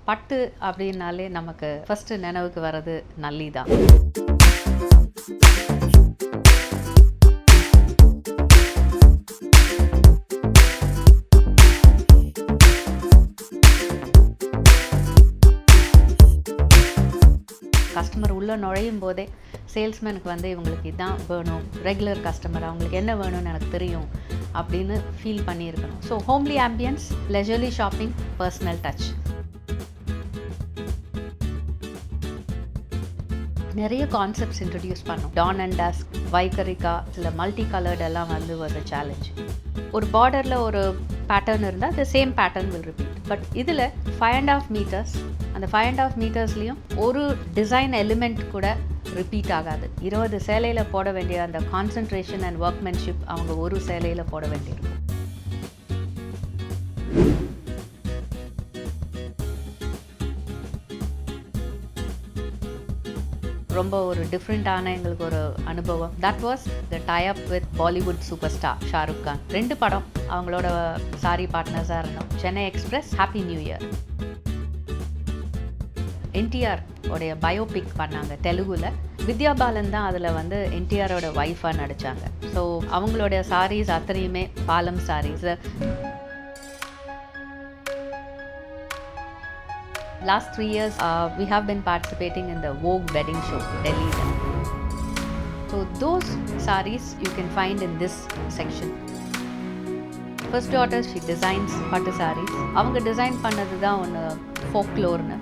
பட்டு அப்படின்னாலே நமக்கு ஃபஸ்ட்டு நினைவுக்கு வர்றது நல்லி தான். கஸ்டமர் உள்ளே நுழையும் போதே சேல்ஸ்மேனுக்கு வந்து இவங்களுக்கு இதுதான் வேணும், ரெகுலர் கஸ்டமர் அவங்களுக்கு என்ன வேணும்னு எனக்கு தெரியும் அப்படின்னு ஃபீல் பண்ணியிருக்கணும். So homely ambience, leisurely shopping, personal touch. நிறைய கான்செப்ட்ஸ் இன்ட்ரடியூஸ் பண்ணோம். டான் அண்ட் டஸ்க், வைக்கரிக்கா, இல்லை மல்டி கலர்ட் எல்லாம் வந்து வாஸ் அ சேலஞ்ச். ஒரு பார்டரில் ஒரு பேட்டர்ன் இருந்தால் the same pattern will repeat. But இதில் 5.5 meters, அந்த 5.5 metersலேயும் ஒரு டிசைன் எலிமெண்ட் கூட ரிப்பீட் ஆகாது. 20 சேலையில் போட வேண்டிய அந்த கான்சன்ட்ரேஷன் அண்ட் ஒர்க்மென்ஷிப் அவங்க ஒரு சேலையில் போட வேண்டியிருக்கும். ரொம்ப ஒரு டிஃப்ரெண்ட்டான எங்களுக்கு ஒரு அனுபவம். That was the tie-up with Bollywood super star Shahrukh Khan. 2 படம் அவங்களோட சாரி பார்ட்னர்ஸாக இருந்தோம். Chennai express, happy new year. NTR உடைய பயோபிக் பண்ணாங்க தெலுங்குல. வித்யா பாலன் தான் அதில் வந்து என்டிஆரோட ஒய்ஃபாக நடித்தாங்க. ஸோ அவங்களுடைய சாரீஸ் அத்தனையுமே Palam saris. Last 3 years, we have been participating in the Vogue wedding show, Delhi. So those sarees you can find in this section. First daughter, she designs pattu sarees. அவங்க டிசைன் பண்ணது தான் ஒன்று folklore-னு.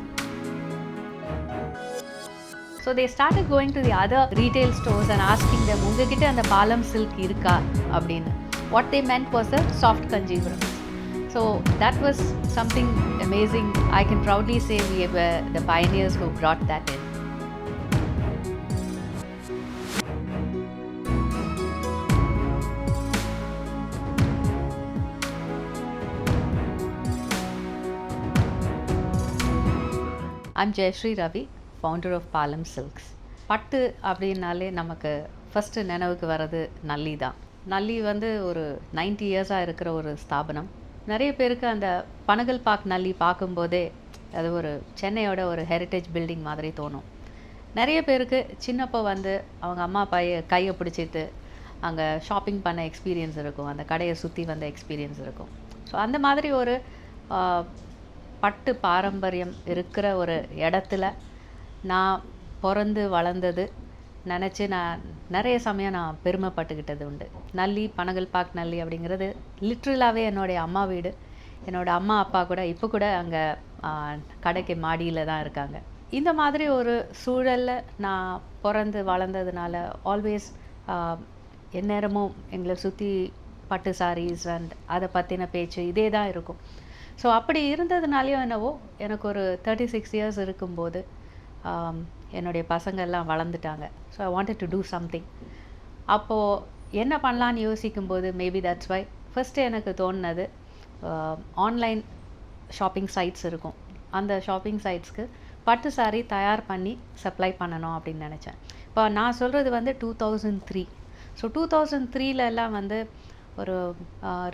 So they started going to the other retail stores and asking them, உங்ககிட்ட அந்த Palam silk இருக்கா அப்படின்னு. What they meant was a soft kanjivaram. So that was something amazing. I can proudly say we were the pioneers who brought that in. I'm Jayashree Ravi, founder of Palam Silks. பட்டு அப்படின்னாலே நமக்கு first நினைவுக்கு வர்றது நல்லி தான். நல்லி வந்து ஒரு 90 இயர்ஸாக இருக்கிற ஒரு ஸ்தாபனம். நிறைய பேருக்கு அந்த பனகல் பார்க் நல்லி பார்க்கும்போதே அது ஒரு சென்னையோட ஒரு ஹெரிட்டேஜ் பில்டிங் மாதிரி தோணும். நிறைய பேருக்கு சின்னப்போ வந்து அவங்க அம்மா அப்பாயை கையை பிடிச்சிட்டு அங்கே ஷாப்பிங் பண்ண எக்ஸ்பீரியன்ஸ் இருக்கும், அந்த கடையை சுற்றி வந்த எக்ஸ்பீரியன்ஸ் இருக்கும். ஸோ அந்த மாதிரி ஒரு பட்டு பாரம்பரியம் இருக்கிற ஒரு இடத்துல நான் பிறந்து வளர்ந்தது நினச்சி நான் நிறைய சமயம் நான் பெருமைப்பட்டுக்கிட்டது உண்டு. நல்லி, பனகல் பார்க் நல்லி அப்படிங்கிறது லிட்ரலாகவே என்னுடைய அம்மா வீடு. என்னோடய அம்மா அப்பா கூட இப்போ கூட அங்கே கடைக்கு மாடியில் தான் இருக்காங்க. இந்த மாதிரி ஒரு சூழலில் நான் பிறந்து வளர்ந்ததுனால ஆல்வேஸ் எந்நேரமும் எங்களை சுற்றி பட்டு சாரீஸ் அண்ட் அதை பற்றின பேச்சு இதே தான் இருக்கும். ஸோ அப்படி இருந்ததுனாலையும் என்னவோ எனக்கு ஒரு 36 years இருக்கும்போது என்னுடைய பசங்கள்லாம் வளர்ந்துட்டாங்க. So I wanted to do something. அப்போது என்ன பண்ணலான்னு யோசிக்கும்போது மேபி தட்ஸ் வை ஃபஸ்ட்டு எனக்கு தோணுனது ஆன்லைன் ஷாப்பிங் சைட்ஸ் இருக்கும். அந்த ஷாப்பிங் சைட்ஸ்க்கு பட்டு சாரி தயார் பண்ணி சப்ளை பண்ணணும் அப்படின்னு நினச்சேன். இப்போ நான் சொல்கிறது வந்து 2003. ஸோ 2003லலாம் வந்து ஒரு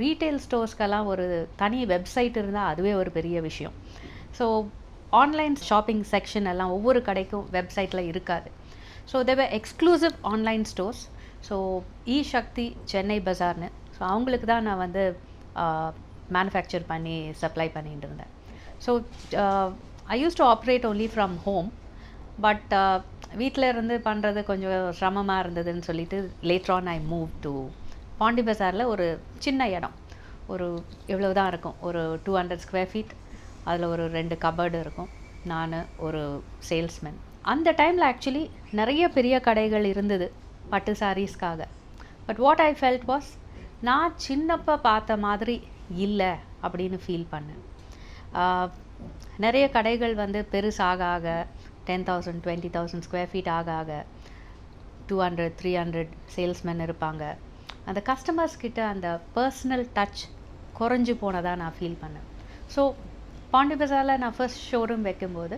ரீட்டைல் ஸ்டோர்ஸ்க்கெல்லாம் ஒரு தனி வெப்சைட் இருந்தால் அதுவே ஒரு பெரிய விஷயம். ஸோ ஆன்லைன் ஷாப்பிங் செக்ஷன் எல்லாம் ஒவ்வொரு கடைக்கும் வெப்சைட்டில் இருக்காது. So their exclusive online stores. So Sakthi Chennai பஜார்னு, ஸோ அவங்களுக்கு தான் நான் வந்து மேனுஃபேக்சர் பண்ணி சப்ளை பண்ணிட்டு இருந்தேன். So I use to operate only from home. But வீட்டில் இருந்து பண்ணுறது கொஞ்சம் சிரமமாக இருந்ததுன்னு சொல்லிட்டு later on I move to Pondy பஜாரில் ஒரு சின்ன இடம், ஒரு எவ்வளோ தான் இருக்கும், ஒரு 200 square feet. அதில் ஒரு 2 கபர்டு இருக்கும், நான் ஒரு சேல்ஸ்மேன். அந்த டைமில் ஆக்சுவலி நிறைய பெரிய கடைகள் இருந்தது பட்டு சாரீஸ்க்காக. But what I felt was, நான் சின்னப்போ பார்த்த மாதிரி இல்லை அப்படின்னு ஃபீல் பண்ணேன். நிறைய கடைகள் வந்து பெருசாக ஆக 10,000 20,000 square feet ஆக 200 300 சேல்ஸ்மென் இருப்பாங்க. அந்த கஸ்டமர்ஸ் கிட்ட அந்த பர்சனல் டச் குறைஞ்சி போனதாக நான் ஃபீல் பண்ணேன். ஸோ பாண்டி பஜாரில் நான் ஃபர்ஸ்ட் ஷோரூம் வைக்கும்போது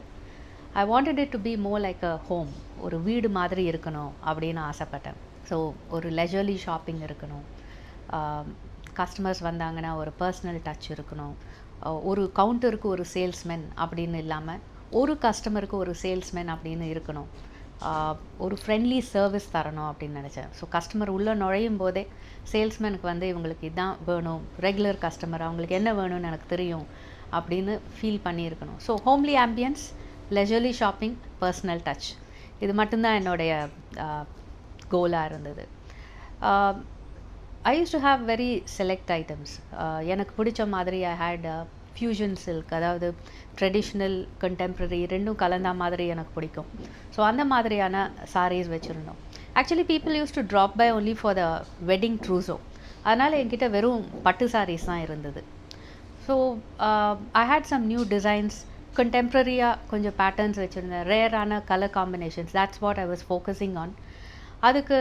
I wanted it to be more like a home, ஒரு வீடு மாதிரி இருக்கணும் அப்படின்னு ஆசைப்பட்டேன். ஸோ ஒரு லெஜர்லி ஷாப்பிங் இருக்கணும், கஸ்டமர்ஸ் வந்தாங்கன்னா ஒரு பர்சனல் டச் இருக்கணும், ஒரு கவுண்டருக்கு ஒரு சேல்ஸ்மேன் அப்படின்னு இல்லாமல் ஒரு கஸ்டமருக்கு ஒரு சேல்ஸ்மேன் அப்படின்னு இருக்கணும். ஒரு ஃப்ரெண்ட்லி சர்வீஸ் தரணும் அப்படின்னு நினச்சேன். ஸோ கஸ்டமர் உள்ளே நுழையும் போதே சேல்ஸ்மேனுக்கு வந்து இவங்களுக்கு இதான் வேணும், ரெகுலர் கஸ்டமர் அவங்களுக்கு என்ன வேணும்னு எனக்கு தெரியும் அப்படின்னு ஃபீல் பண்ணியிருக்கணும். So homely ambience, leisurely shopping, personal touch, இது மட்டும்தான் என்னுடைய கோலாக இருந்தது. I used to have very select items. எனக்கு பிடிச்ச மாதிரி ஐ ஹேட் ஃபியூஷன் சில்க், அதாவது ட்ரெடிஷ்னல் கண்டெம்ப்ரரி ரெண்டும் கலந்த மாதிரி எனக்கு பிடிக்கும். ஸோ அந்த மாதிரியான சாரீஸ் வச்சுருந்தோம். Actually people use to drop by only for the wedding trousseau, அதனால் என்கிட்ட வெறும் பட்டு சாரீஸ் தான் இருந்தது. So I had some new designs, கண்டெம்ப்ரரியாக கொஞ்சம் பேட்டர்ன்ஸ் வச்சுருந்தேன், ரேரான colour combinations. That's what I was focusing on. அதுக்கு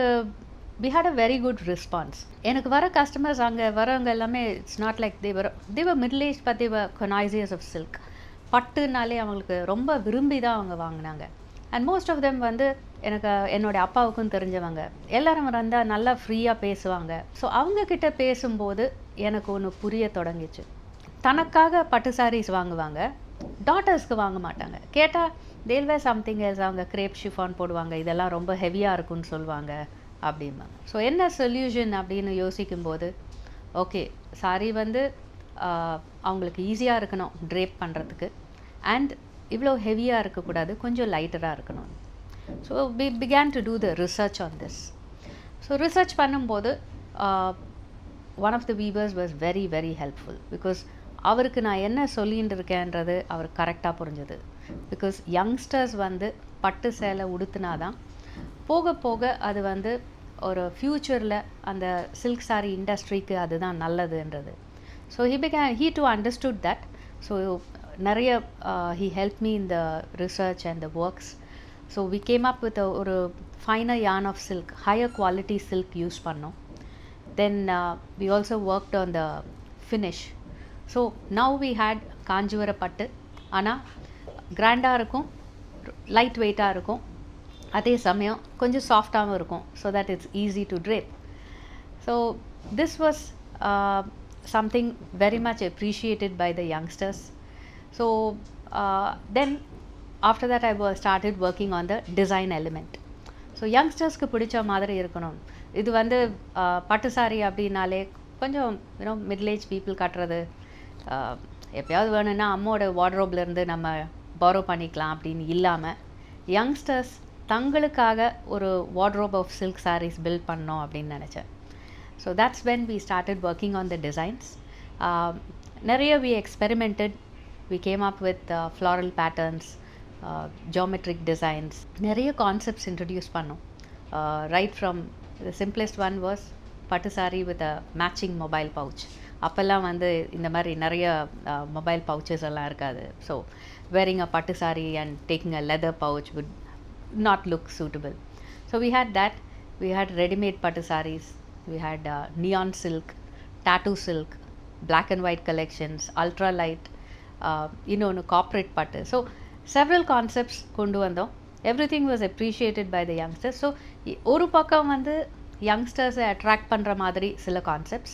we had a very good response. எனக்கு வர கஸ்டமர்ஸ் அங்கே வரவங்க எல்லாமே it's not like they were middle aged but they were connoisseurs of silk. பட்டுனாலே அவங்களுக்கு ரொம்ப விரும்பி தான் அவங்க வாங்கினாங்க. அண்ட் மோஸ்ட் ஆஃப் தெம் வந்து எனக்கு என்னுடைய அப்பாவுக்கும் தெரிஞ்சவங்க, எல்லாரும் வந்தால் நல்லா ஃப்ரீயாக பேசுவாங்க. ஸோ அவங்கக்கிட்ட பேசும்போது எனக்கு ஒன்று புரிய தொடங்கிச்சு. தனக்காக பட்டு சாரீஸ் வாங்குவாங்க, டாட்டர்ஸ்க்கு வாங்க மாட்டாங்க. கேட்டால் they'll wear something else, அவங்க கிரேப் ஷிஃபான் போடுவாங்க, இதெல்லாம் ரொம்ப ஹெவியாக இருக்குன்னு சொல்லுவாங்க அப்படிம்பாங்க. ஸோ என்ன சொல்யூஷன் அப்படின்னு யோசிக்கும்போது, ஓகே சாரி வந்து அவங்களுக்கு ஈஸியாக இருக்கணும் ட்ரேப் பண்ணுறதுக்கு, அண்ட் இவ்வளோ ஹெவியாக இருக்கக்கூடாது, கொஞ்சம் லைட்டராக இருக்கணும். So we began to do the research on this. So research பண்ணும்போது one of the weavers was very very helpful because அவருக்கு நான் என்ன சொல்லிகிட்டு இருக்கேன்றது அவருக்கு கரெக்டாக புரிஞ்சது. பிகாஸ் யங்ஸ்டர்ஸ் வந்து பட்டு சேலை உடுத்தினாதான் போக போக அது வந்து ஒரு ஃப்யூச்சரில் அந்த சில்க் சாரி இண்டஸ்ட்ரிக்கு அதுதான் நல்லதுன்றது. So he too understood that. So நிறைய he helped me in the research and the works. So we came up with ஒரு finer yarn of silk, higher quality silk use பண்ணோம். Then we also worked on the finish. So now we had காஞ்சிவர பட்டு, ஆனால் கிராண்டாக இருக்கும், light வெயிட்டாக இருக்கும், அதே சமயம் கொஞ்சம் சாஃப்டாகவும் இருக்கும். So that it's easy to drape. So this was something very much appreciated by the youngsters. So then after that I started working on the design element. So யங்ஸ்டர்ஸ்க்கு பிடிச்ச மாதிரி இருக்கணும். இது வந்து பட்டு சாரி அப்படின்னாலே கொஞ்சம் மிடில் ஏஜ் பீப்புள் கட்டுறது, எப்போயாவது வேணும்னா அம்மோட வார்ட்ரோப்லேருந்து நம்ம பாரோ பண்ணிக்கலாம் அப்படின்னு இல்லாமல், யங்ஸ்டர்ஸ் தங்களுக்காக ஒரு wardrobe of silk sarees build பண்ணோம் அப்படின்னு நினச்சேன். So that's when we started working on the designs. நிறைய we experimented, we came up with floral patterns, geometric designs, நிறைய கான்செப்ட்ஸ் இன்ட்ரடியூஸ் பண்ணோம். Right from the simplest one was pattu saree with a matching mobile pouch. அப்போல்லாம் வந்து இந்த மாதிரி நிறைய mobile pouches எல்லாம் இருக்காது. So wearing a pattu saree and taking a leather pouch would not look suitable. So we had that. We had ready-made pattu sarees. We had neon silk, tattoo silk, black and white collections, ultra light, corporate pattu. So several concepts kondu vandom. Everything was appreciated by the youngsters. So oru pakkam vandu youngsters attract பண்ற மாதிரி சில concepts.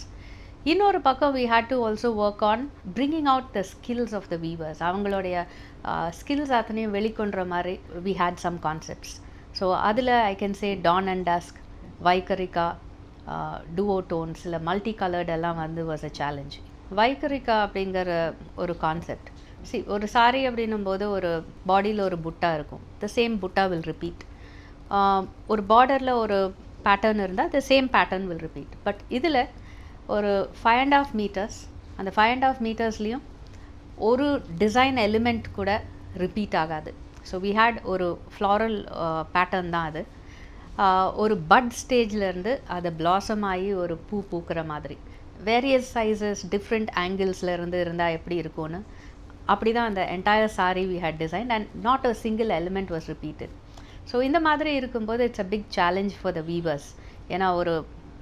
இன்னொரு பக்கம் we had to also work on bringing out the skills of the weavers. அவங்களுடைய skills அத்தனையும் வெளிக்கொண்ட மாதிரி we had some concepts. So அதில் I can say dawn and dusk, வைக்கரிக்கா, duotones, இல்லை மல்டி கலர்ட் எல்லாம் வந்து was a challenge. வைக்கரிக்கா அப்படிங்கிற ஒரு concept, ஒரு சாரி அப்படின்னும் போது ஒரு பாடியில் ஒரு புட்டா இருக்கும், the same புட்டா will repeat. ஒரு பார்டரில் ஒரு பேட்டர்ன் இருந்தால் the same pattern will repeat. But இதில் ஒரு 5.5 meters, அந்த 5.5 metersலேயும் ஒரு டிசைன் எலிமெண்ட் கூட ரிப்பீட் ஆகாது. ஸோ வி ஹேட் ஒரு ஃப்ளாரல் பேட்டர்ன் தான் அது. ஒரு பட் ஸ்டேஜ்லேருந்து அதை பிளாசம் ஆகி ஒரு பூ பூக்கிற மாதிரி வேரியஸ் சைஸஸ் டிஃப்ரெண்ட் ஆங்கிள்ஸ்லேருந்து இருந்தால் எப்படி இருக்கும்னு அப்படி தான் அந்த entire sari we had design and not a single element was repeated. So இந்த மாதிரி இருக்கும்போது it's a big challenge for the weavers. ஏன்னா ஒரு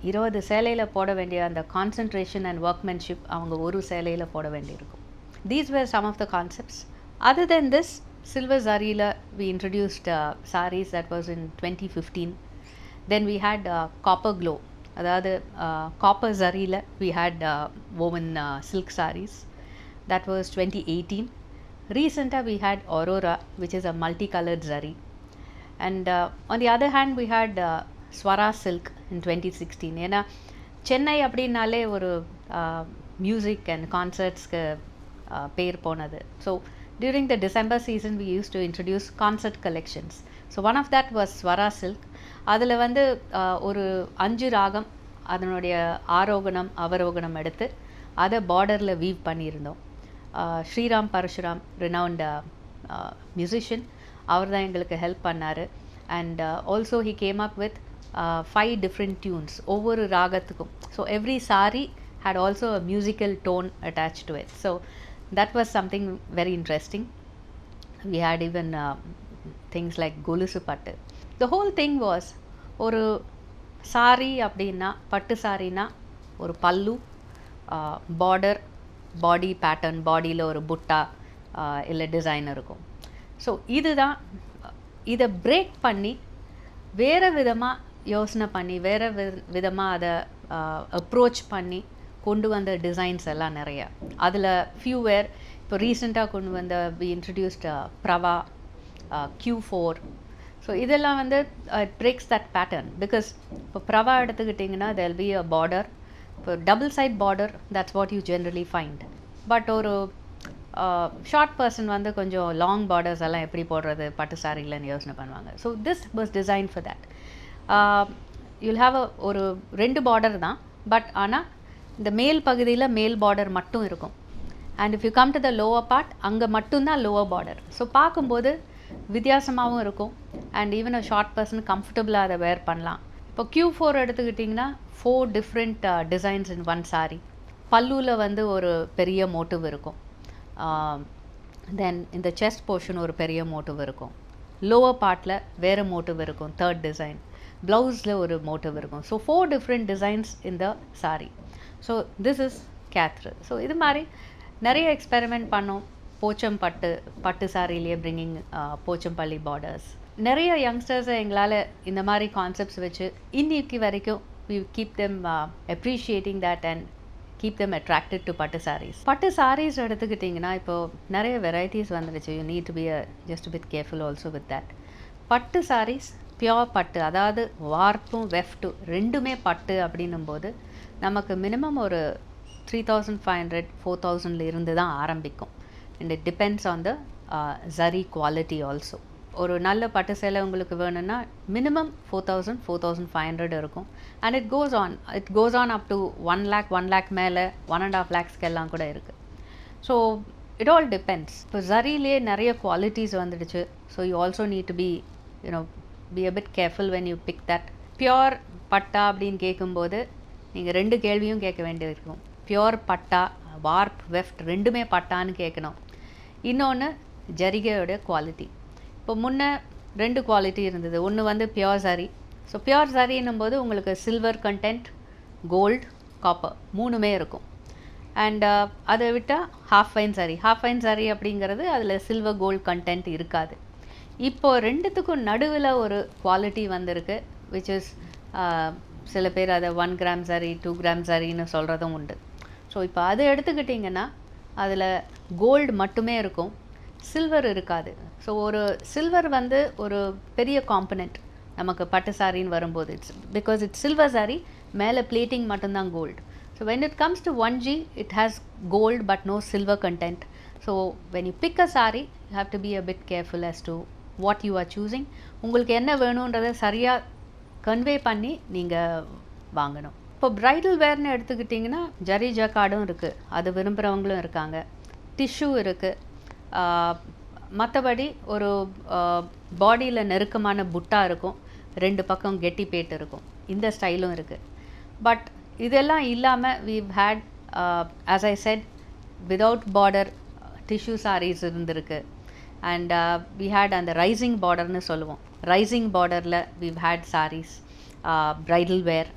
20 சேலையில் போட வேண்டிய அந்த கான்சன்ட்ரேஷன் அண்ட் ஒர்க்மென்ஷிப் அவங்க ஒரு சேலையில் போட வேண்டியிருக்கும். These were some of the concepts. Other than this, silver zarila we introduced sarees, that was in 2015. Then we had copper glow, அதாவது copper zarila we had woven silk sarees. That was 2018. Recently we had Aurora, which is a multicolored zari. And on the other hand, we had Saree Silk in 2016. ஏன்னா சென்னை அப்படின்னாலே ஒரு music and கான்சர்ட்ஸ்க்கு பேர் போனது. So during the December season we used to introduce concert collections. So one of that was Saree Silk. அதில் வந்து ஒரு 5 ராகம் அதனுடைய ஆரோகணம் அவரோகணம் எடுத்து அதை பார்டரில் வீவ் பண்ணியிருந்தோம். ஸ்ரீராம் பரசுராம் renowned musician, அவர் தான் எங்களுக்கு ஹெல்ப் பண்ணார். And also he came up with 5 different tunes ஒவ்வொரு ராகத்துக்கும். So every saree had also a musical tone attached to it. So that was something very interesting. We had even things like golusu pattu. The whole thing was ஒரு saree அப்படின்னா பட்டு சாரின்னா ஒரு பல்லு, border, பாடி pattern, பாடியில் ஒரு புட்டா இல்லை design இருக்கும். ஸோ இதுதான் இதை பிரேக் பண்ணி வேறு விதமாக யோசனை பண்ணி வேறு விதமாக அதை அப்ரோச் பண்ணி கொண்டு வந்த டிசைன்ஸ் எல்லாம் நிறையா. அதில் ஃபியூ வேர் இப்போ ரீசெண்டாக கொண்டு வந்த we introduced Pravah, Q4. So இதெல்லாம் வந்து it breaks that pattern. Because இப்போ பிரவா எடுத்துக்கிட்டிங்கன்னா there'll be a border. இப்போ double side border, that's what you generally find. But ஒரு ஷார்ட் பர்சன் வந்து கொஞ்சம் லாங் பார்டர்ஸ் எல்லாம் எப்படி போடுறது பட்டு சாரிலன்னு யோசனை பண்ணுவாங்க. So this was design for that. You'll have ஒரு 2 பார்டர் தான், பட் ஆனால் இந்த மேல் பகுதியில் மேல் பார்டர் மட்டும் இருக்கும். And if you come to the lower part, அங்கே மட்டும்தான் லோவர் பார்டர். ஸோ பார்க்கும்போது வித்தியாசமாகவும் இருக்கும். And even a short person கம்ஃபர்டபுளாக அதை வேர் பண்ணலாம். இப்போ Q4 எடுத்துக்கிட்டிங்கன்னா 4 different designs in one saree. பல்லுவில் வந்து ஒரு பெரிய மோட்டிவ் இருக்கும். தென் இந்த செஸ்ட் போர்ஷன் ஒரு பெரிய மோட்டிவ் இருக்கும். லோவர் பார்ட்டில் வேறு மோட்டிவ் இருக்கும், 3rd டிசைன். ப்ளவுஸில் ஒரு மோட்டிவ் இருக்கும். So 4 different designs in the saree. So this is கேத்ரு. ஸோ இது மாதிரி நிறைய எக்ஸ்பெரிமெண்ட் பண்ணோம். போச்சம் பட்டு சாரிலேயே பிரிங்கிங் போச்சம்பள்ளி பார்டர்ஸ். நிறைய யங்ஸ்டர்ஸை எங்களால் இந்த மாதிரி கான்செப்ட்ஸ் வச்சு இன்னைக்கு வரைக்கும் we keep them appreciating that and keep them attracted to பட்டு sarees. பட்டு sarees எடுத்துக்கிட்டிங்கன்னா இப்போது நிறைய வெரைட்டிஸ் வந்துடுச்சு. you need to be just a bit careful also with that. பட்டு sarees பியோர் பட்டு, அதாவது வார்ப்பும் வெஃப்ட்டும் ரெண்டுமே பட்டு அப்படின்னும்போது நமக்கு மினிமம் ஒரு 3,500 4,000 இருந்து தான் ஆரம்பிக்கும். and it depends on the zari quality also. ஒரு நல்ல பட்டு சேலை உங்களுக்கு வேணும்னா மினிமம் 4,000 4,500 இருக்கும். And it goes on up to 1 lakh மேலே 1.5 lakhsக்கு எல்லாம் கூட இருக்குது. So it all depends. இப்போ ஜரிலே நிறைய குவாலிட்டிஸ் வந்துடுச்சு. So you also need to be be a bit careful when you pick that. Pure பட்டா அப்படின்னு கேட்கும்போது நீங்கள் 2 கேள்வியும் கேட்க வேண்டியிருக்கும். பியோர் பட்டா, வார்ப், வெஃப்ட் ரெண்டுமே பட்டான்னு கேட்கணும். இன்னொன்று ஜரிகையோட குவாலிட்டி. இப்போ முன்னே 2 குவாலிட்டி இருந்தது. ஒன்று வந்து பியோர் சாரி. ஸோ பியோர் சாரின்னும் போது உங்களுக்கு சில்வர் கண்டென்ட், கோல்டு, காப்பர் 3மே இருக்கும். அண்ட் அதை விட்டால் ஹாஃப் ஃபைன் சாரி அப்படிங்கிறது அதில் சில்வர் கோல்டு கண்டென்ட் இருக்காது. இப்போது 2த்துக்கும் நடுவில் ஒரு குவாலிட்டி வந்திருக்கு, விச் இஸ் சில பேர் அதை 1 gram சாரி 2 gram சாரின்னு சொல்கிறதும் உண்டு. ஸோ இப்போ அது எடுத்துக்கிட்டிங்கன்னா அதில் கோல்டு மட்டுமே இருக்கும், சில்வர் இருக்காது. ஸோ ஒரு சில்வர் வந்து ஒரு பெரிய காம்பனண்ட் நமக்கு பட்டு சாரின்னு வரும்போது. பிகாஸ் இட்ஸ் சில்வர் சாரி, மேலே பிளேட்டிங் மட்டும்தான் gold. So when it comes to 1G it has gold but no silver content. So when you pick a sari you have to be a bit careful as to what you are choosing. உங்களுக்கு என்ன வேணுன்றதை சரியாக convey பண்ணி நீங்கள் வாங்கணும். இப்போ bridal வேர்னு எடுத்துக்கிட்டிங்கன்னா ஜரி ஜக்கார்டும் இருக்குது, அது விரும்புகிறவங்களும் இருக்காங்க. டிஷ்யூ இருக்குது. மற்றபடி ஒரு பாடியில் நெருக்கமான புட்டா இருக்கும், 2 பக்கம் கெட்டி பேட் இருக்கும், இந்த ஸ்டைலும் இருக்குது. பட் இதெல்லாம் இல்லாமல் we've had as I said without border tissue sarees இருந்திருக்கு. அண்ட் we had அந்த ரைசிங் பார்டர்னு சொல்லுவோம். ரைசிங் பார்டரில் we've had sarees, bridal wear.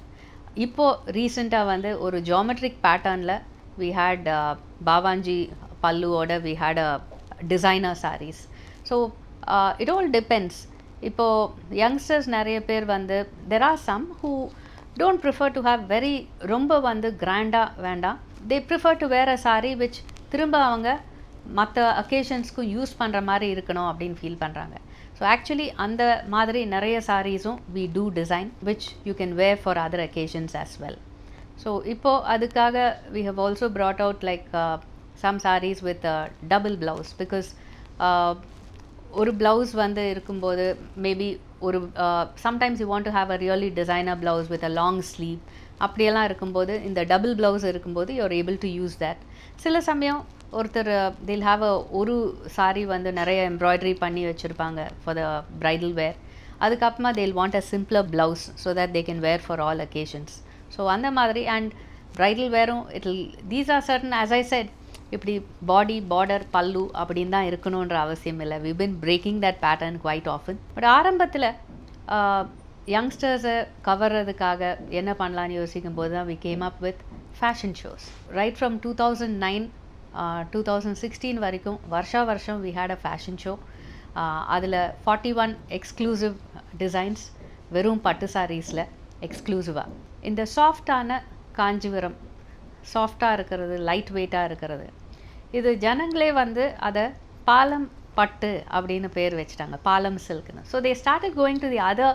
இப்போது ரீசெண்டாக வந்து ஒரு ஜியோமெட்ரிக் பேட்டர்னில் we had பாவாஞ்சி பல்லுவோட we had a designer sarees. So it all depends. இப்போது யங்ஸ்டர்ஸ் நிறைய பேர் வந்து there are some who don't prefer to have very ரொம்ப வந்து கிராண்டாக வேண்டாம். they prefer to wear a saree which திரும்ப அவங்க மற்ற அக்கேஷன்ஸ்க்கும் யூஸ் பண்ணுற மாதிரி இருக்கணும் அப்படின்னு ஃபீல் பண்ணுறாங்க. ஸோ ஆக்சுவலி அந்த மாதிரி நிறைய சாரீஸும் we do design which you can wear for other occasions as well. So இப்போது அதுக்காக we have also brought out like some sarees with double blouse because ஒரு ப்ளவுஸ் வந்து இருக்கும்போது மேபி ஒரு sometimes you want to have a really designer blouse with a long sleeve அப்படியெல்லாம் இருக்கும்போது இந்த double blouse இருக்கும்போது you are able to use that. சில சமயம் ஒருத்தர் they'll have ஒரு சாரீ வந்து நிறைய எம்ப்ராய்டரி பண்ணி வச்சுருப்பாங்க ஃபார் த ப்ரைடல் வேர். அதுக்கப்புறமா they'll want a simpler blouse so that they can wear for all occasions. So அந்த மாதிரி அண்ட் ப்ரைடல் வேரும் these are certain, as I said, இப்படி பாடி பார்டர் பல்லு அப்படின்னு தான் இருக்கணுன்ற அவசியம் இல்லை. We been breaking that pattern quite often. But ஆரம்பத்தில் யங்ஸ்டர்ஸை கவர்றதுக்காக என்ன பண்ணலான்னு யோசிக்கும் போது தான் we came up with fashion shows. Right from 2009 2016 வரைக்கும் வருஷம் we had a fashion show. அதில் 41 எக்ஸ்க்ளூசிவ் டிசைன்ஸ் வெறும் பட்டு சாரீஸில் எக்ஸ்க்ளூசிவாக. இந்த சாஃப்டான காஞ்சிபுரம் சாஃப்டாக இருக்கிறது, லைட் வெயிட்டாக இருக்கிறது, இது ஜனங்களே வந்து அதை பாலம் பட்டு அப்படின்னு பேர் வச்சுட்டாங்க, பாலம் சில்க்னு. So they started going to the other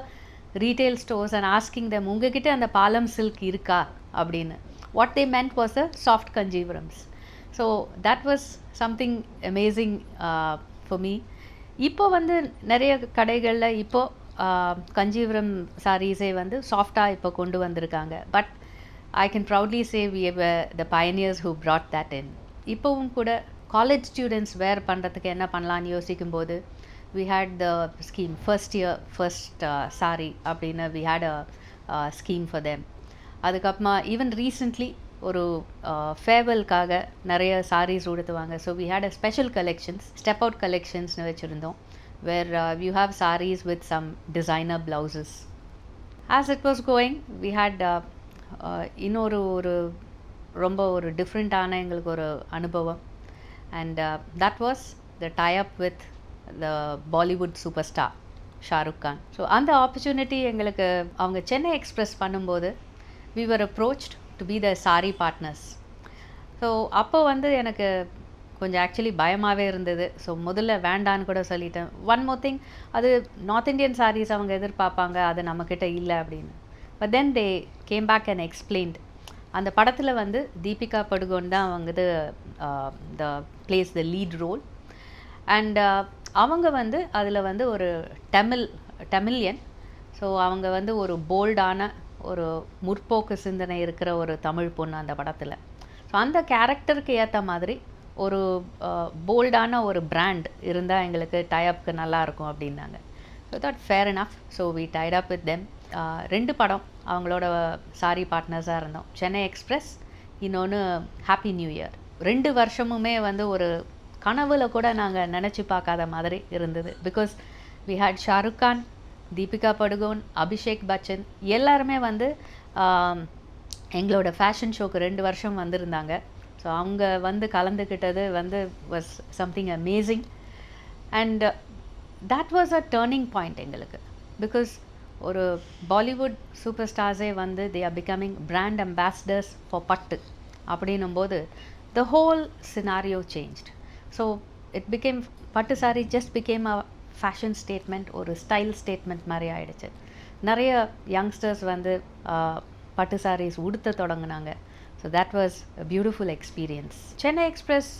retail stores and asking them உங்ககிட்ட அந்த பாலம் சில்க் இருக்கா அப்படின்னு. What they meant was a soft Kanchipurams. So that was something amazing for me. இப்போ வந்து நிறைய கடைகளில் இப்போது கஞ்சிபுரம் சாரீஸே வந்து சாஃப்டாக இப்போ கொண்டு வந்திருக்காங்க. But I can proudly say we were the pioneers who brought that in. இப்போவும் கூட காலேஜ் ஸ்டூடெண்ட்ஸ் வேர் பண்ணுறதுக்கு என்ன பண்ணலான்னு யோசிக்கும்போது we had the scheme first year first saree அப்படின்னு we had a scheme for them. அதுக்கப்புறமா ஈவன் ரீசெண்ட்லி ஒரு ஃபேர்வெல்காக நிறைய சாரீஸ் உடுத்துவாங்க. So we had a special collections, step out collectionsனு வச்சுருந்தோம் where you have sarees with some designer blouses. As it was going we had இன்னொரு ரொம்ப ஒரு டிஃப்ரெண்ட்டான எங்களுக்கு ஒரு அனுபவம். And that was the tie up with the Bollywood super star Shahrukh Khan. So அந்த ஆப்பர்ச்சுனிட்டி எங்களுக்கு அவங்க சென்னை எக்ஸ்பிரஸ் பண்ணும்போது we were approached to be the saree partners. So அப்போ வந்து எனக்கு கொஞ்சம் ஆக்சுவலி பயமாகவே இருந்தது. ஸோ முதல்ல வேண்டான்னு கூட சொல்லிட்டேன். ஒன் மோர் திங், அது நார்த் இந்தியன் சாரீஸ் அவங்க எதிர்பார்ப்பாங்க, அது நம்மக்கிட்ட இல்லை அப்படின்னு. But then they came back and explained. அந்த படத்தில் வந்து தீபிகா படுகோன் தான் வந்து the plays the lead role. And அவங்க வந்து அதில் வந்து ஒரு தமிழியன். ஸோ அவங்க வந்து ஒரு போல்டான ஒரு முற்போக்கு சிந்தனை இருக்கிற ஒரு தமிழ் பொண்ணு அந்த படத்தில். ஸோ அந்த கேரக்டருக்கு ஏற்ற மாதிரி ஒரு போல்டான ஒரு பிராண்ட் இருந்தால் எங்களுக்கு டைஅப்க்கு நல்லாயிருக்கும் அப்படின்னாங்க. So that fair enough. So we tied up with them. 2 படம் அவங்களோட சாரி பார்ட்னர்ஸாக இருந்தோம். சென்னை எக்ஸ்பிரஸ், இன்னொன்று ஹாப்பி நியூ இயர். 2 வருஷமுமே வந்து ஒரு கனவுல கூட நாங்கள் நினச்சி பார்க்காத மாதிரி இருந்தது. Because we had Shahrukh Khan, Deepika Padukone, Abhishek Bachchan எல்லாருமே வந்து எங்களோட ஃபேஷன் ஷோக்கு 2 வருஷம் வந்திருந்தாங்க. ஸோ அவங்க வந்து கலந்துக்கிட்டது வந்து was something amazing. And that was a turning point எங்களுக்கு. பிகாஸ் ஒரு பாலிவுட் சூப்பர் ஸ்டார்ஸே வந்து they are becoming brand ambassadors for pattu அப்படின்னும்போது the whole scenario changed. So it became pattu saree just became a fashion statement, ஒரு ஸ்டைல் ஸ்டேட்மெண்ட் மாதிரி ஆகிடுச்சு. நிறைய youngsters வந்து பட்டு சாரீஸ் உடுத்த தொடங்கினாங்க. So that was a beautiful experience. Chennai Express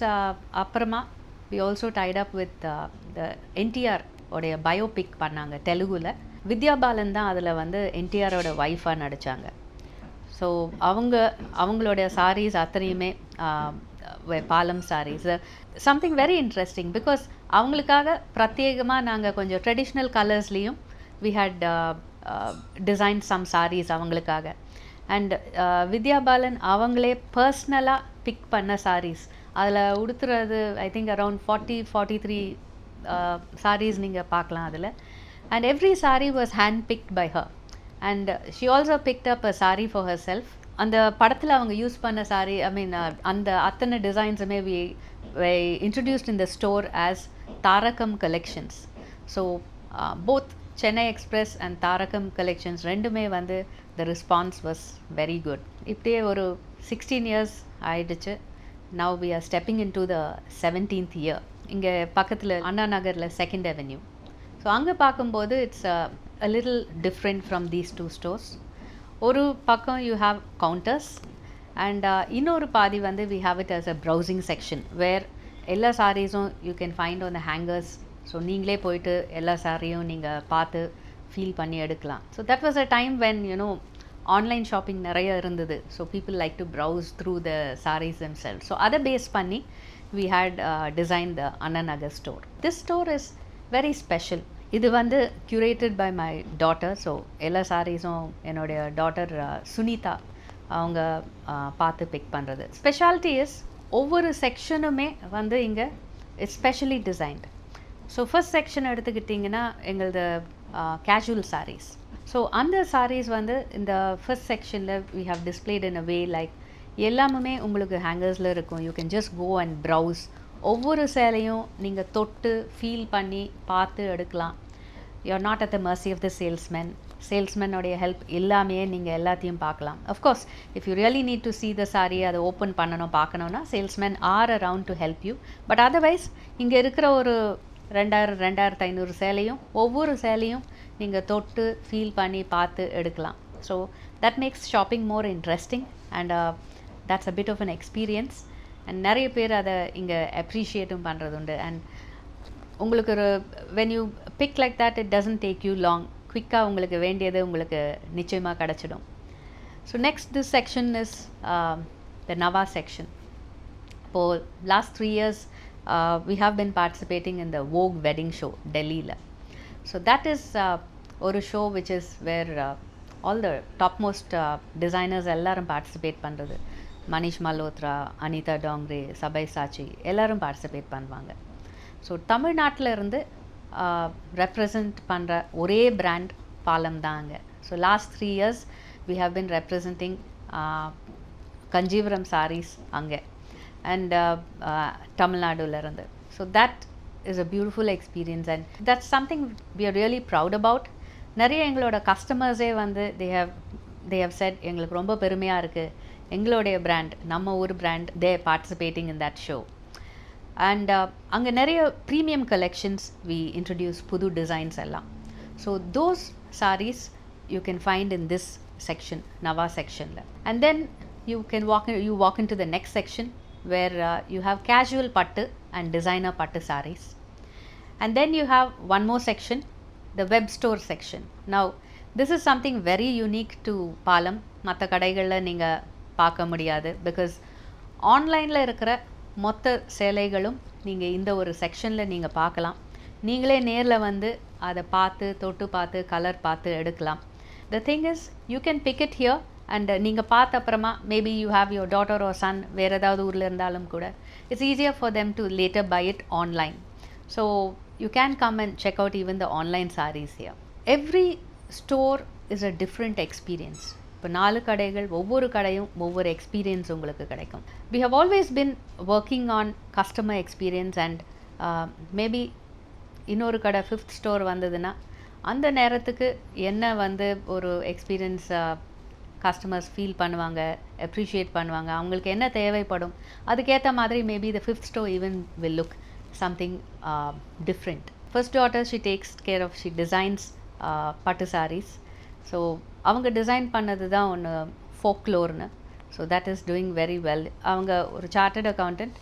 அப்புறமா we also tied up with the NTR உடைய பயோபிக் பண்ணாங்க தெலுங்குல. வித்யா பாலன் தான் அதில் வந்து என்டிஆரோட ஒய்ஃபாக நடித்தாங்க. ஸோ அவங்களுடைய சாரீஸ் அத்தனையுமே Palam sarees. Something very interesting because அவங்களுக்காக பிரத்யேகமாக நாங்கள் கொஞ்சம் ட்ரெடிஷ்னல் கலர்ஸ்லேயும் we had design some sarees அவங்களுக்காக. அண்ட் வித்யா பாலன் அவங்களே பர்ஸ்னலாக பிக் பண்ண சாரீஸ் அதில் உடுத்துறது ஐ திங்க் அரவுண்ட் 43 சாரீஸ் நீங்கள் பார்க்கலாம் அதில். And every saree was hand picked by her. And she also picked up a saree for herself. அந்த படத்தில் அவங்க யூஸ் பண்ண saree, I mean அந்த அத்தனை டிசைன்ஸுமே we introduced in the store as Tarakam Collections. So both Chennai Express and Tarakam Collections ரெண்டுமே வந்து the response was very good. இப்படியே ஒரு 16 years ஆயிடுச்சு. now we are stepping into the 17th year. இங்கே பக்கத்தில் அண்ணா நகரில் 2nd Avenue. ஸோ அங்கே பார்க்கும்போது it's a little different from these two stores. ஒரு பக்கம் you have counters and இன்னொரு பாதி வந்து we have it as a browsing section where எல்லா சாரீஸும் you can find on the hangers. So நீங்களே போயிட்டு எல்லா சாரியும் நீங்கள் பார்த்து ஃபீல் பண்ணி எடுக்கலாம். So that was a time when online shopping நிறைய இருந்தது. So people like to browse through the saris themselves. So அதை பேஸ் பண்ணி we had designed the Anna Nagar store. This store is very special. இது வந்து curated by my daughter. So எல்லா சாரீஸும் என்னுடைய daughter Sunita அவங்க பார்த்து பிக் பண்ணுறது. ஸ்பெஷாலிட்டி இஸ் ஒவ்வொரு செக்ஷனுமே வந்து இங்கே it's specially designed. So first section எடுத்துக்கிட்டிங்கன்னா எங்களது கேஷுவல் சாரீஸ். ஸோ அந்த சாரீஸ் வந்து இந்த ஃபர்ஸ்ட் செக்ஷனில் we have displayed in a way like எல்லாமே உங்களுக்கு ஹேங்கர்ஸில் இருக்கும். You can just go and browse. ஒவ்வொரு சேலையும் நீங்கள் தொட்டு ஃபீல் பண்ணி பார்த்து எடுக்கலாம். You are not at the mercy of the சேல்ஸ்மேனோடைய ஹெல்ப் இல்லாமையே நீங்கள் எல்லாத்தையும் பார்க்கலாம். Of course if you really need to see the saree அதை ஓப்பன் பார்க்கணுன்னா salesman are around to help you. But otherwise இங்கே இருக்கிற ஒரு 2500 சேலையும் ஒவ்வொரு சேலையும் நீங்கள் தொட்டு ஃபீல் பண்ணி பார்த்து எடுக்கலாம். So that makes shopping more interesting and that's a bit of an experience. and நிறைய பேர் அதை இங்கே அப்ரிஷியேட்டும் பண்ணுறது உண்டு. அண்ட் உங்களுக்கு ஒரு when you pick like that it doesn't take you long. குவிக்காக உங்களுக்கு வேண்டியது உங்களுக்கு நிச்சயமாக கிடச்சிடும். So next this section is the Nava section. இப்போது last 3 years we have been participating in the Vogue wedding show டெல்லியில். So that is ஒரு show which is where all the topmost designers எல்லாரும் participate பண்ணுறது. மனிஷ் மல்ஹோத்ரா, அனிதா டாங்ரே, சபைசாச்சி எல்லாரும் participate பண்ணுவாங்க. So தமிழ்நாட்டில் இருந்து represent பண்ணுற ஒரே பிராண்ட் பாலம் தான் அங்கே. So last 3 years we have been representing Kanchipuram sarees அங்கே அண்ட் தமிழ்நாடுலேருந்து. So that is a beautiful experience and that's something we are really proud about. நிறைய எங்களோட கஸ்டமர்ஸே வந்து they have said எங்களுக்கு ரொம்ப பெருமையாக இருக்குது, எங்களுடைய பிராண்ட் நம்ம ஊர் brand they participating in that show. And அங்கே நிறைய ப்ரீமியம் கலெக்ஷன்ஸ் வி இன்ட்ரடியூஸ், புது டிசைன்ஸ் எல்லாம். So those sarees you can find in this section, Nava செக்ஷனில். And then you walk into the next section where you have casual pattu and designer pattu sarees. And then you have one more section, the web store section. Now this is something very unique to Palam. மற்ற கடைகளில் நீங்கள் பார்க்க முடியாது. Because ஆன்லைனில் இருக்கிற மொத்த சேலைகளும் நீங்கள் இந்த ஒரு செக்ஷனில் நீங்கள் பார்க்கலாம். நீங்களே நேரில் வந்து அதை பார்த்து தொட்டு பார்த்து கலர் பார்த்து எடுக்கலாம். The thing is you can pick it here and நீங்கள் பார்த்த அப்புறமா maybe you have your daughter or son வேறு ஏதாவது ஊரில் இருந்தாலும் கூட it's easier for them to later buy it online. So you can come and check out even the online saris here. Every store is a different experience. இப்போ 4 கடைகள், ஒவ்வொரு கடையும் ஒவ்வொரு எக்ஸ்பீரியன்ஸ் உங்களுக்கு கிடைக்கும். We have always been working on customer experience and maybe இன்னொரு கடை 5th store வந்ததுன்னா அந்த நேரத்துக்கு என்ன வந்து ஒரு எக்ஸ்பீரியன்ஸ் கஸ்டமர்ஸ் ஃபீல் பண்ணுவாங்க, அப்ரிஷியேட் பண்ணுவாங்க, அவங்களுக்கு என்ன தேவைப்படும், அதுக்கேற்ற மாதிரி maybe the 5th store even will look something different. First daughter she takes care of, she designs pattu sarees. So அவங்க டிசைன் பண்ணது தான் ஒன்று ஃபோக்லோர்னு. So that is doing very well. அவங்க ஒரு chartered accountant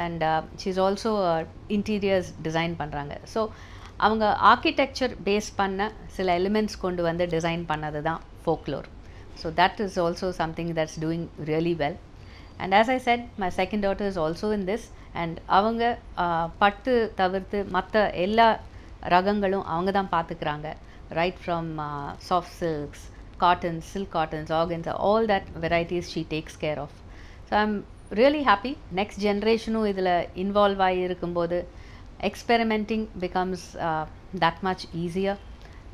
and she is also interiors design பண்ணுறாங்க. So அவங்க ஆர்கிடெக்சர் பேஸ் பண்ண சில எலிமெண்ட்ஸ் கொண்டு வந்து டிசைன் பண்ணது தான் folklore. So that is also something that's doing really well. And as I said, my second daughter is also in this. And அவங்க பட்டு தவிர்த்து மற்ற எல்லா ரகங்களும் அவங்க தான் பார்த்துக்கிறாங்க. Right from soft silks, cottons, silk cottons, organza, all that varieties she takes care of. So I'm really happy. Next generationும் இதில் involve ஆகி இருக்கும்போது experimenting becomes that much easier.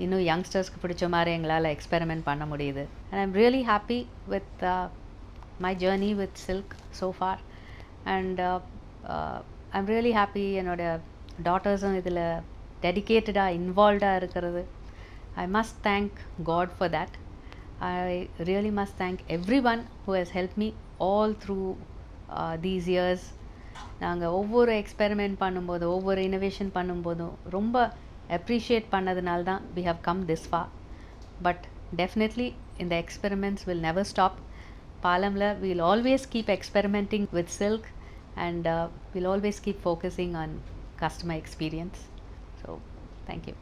இன்னும் யங்ஸ்டர்ஸ்க்கு பிடிச்ச மாதிரி எங்களால் எக்ஸ்பெரிமெண்ட் பண்ண முடியுது. And I'm really happy with my journey with silk so far. And I'm really happy என்னோட டாட்டர்ஸும் இதில் டெடிக்கேட்டடாக இன்வால்வ்டாக இருக்கிறது. I must thank God for that. I really must thank everyone who has help me all through these years. நாங்கள் ஒவ்வொரு experiment பண்ணும்போது ஒவ்வொரு இனோவேஷன் பண்ணும்போதும் ரொம்ப அப்ரிஷியேட் பண்ணதுனால தான் we have come this far. But definitely in the experiments will never stop. Palamla we'll always keep experimenting with silk, and we'll always keep focusing on customer experience. So thank you.